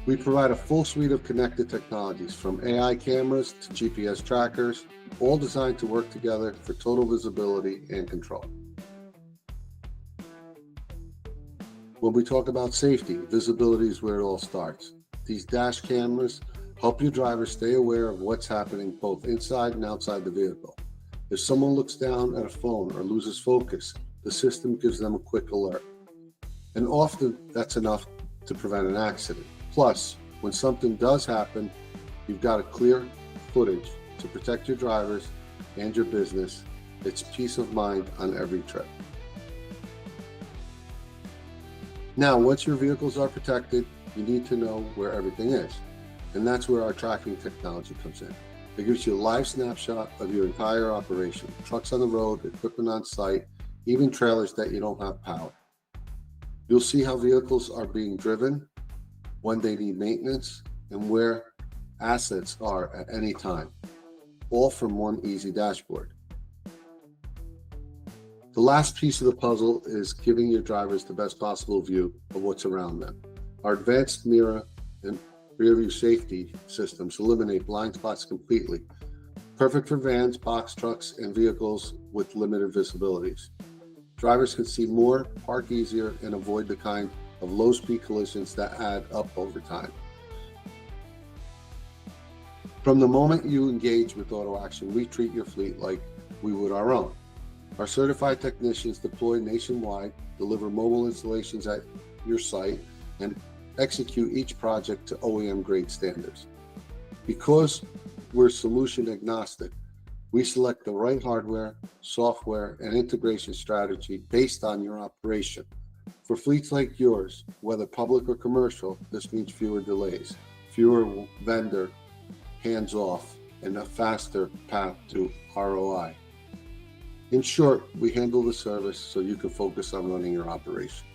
We provide a full suite of connected technologies from AI cameras to GPS trackers, all designed to work together for total visibility and control. When we talk about safety, visibility is where it all starts. These dash cameras help your drivers stay aware of what's happening both inside and outside the vehicle. If someone looks down at a phone or loses focus, the system gives them a quick alert. And often that's enough to prevent an accident. Plus, when something does happen, you've got a clear footage to protect your drivers and your business. It's peace of mind on every trip. Now, once your vehicles are protected, you need to know where everything is. And that's where our tracking technology comes in. It gives you a live snapshot of your entire operation, trucks on the road, equipment on site, even trailers that you don't have power. You'll see how vehicles are being driven, when they need maintenance, and where assets are at any time, all from one easy dashboard. The last piece of the puzzle is giving your drivers the best possible view of what's around them. Our advanced mirror and rear view safety systems eliminate blind spots completely, perfect for vans, box trucks, and vehicles with limited visibilities. Drivers can see more, park easier, and avoid the kind of low-speed collisions that add up over time. From the moment you engage with Auto Action, we treat your fleet like we would our own. Our certified technicians deploy nationwide, deliver mobile installations at your site, and execute each project to OEM-grade standards. Because we're solution agnostic, we select the right hardware, software, and integration strategy based on your operation. For fleets like yours, whether public or commercial, this means fewer delays, fewer vendor hands-off, and a faster path to ROI. In short, we handle the service so you can focus on running your operation.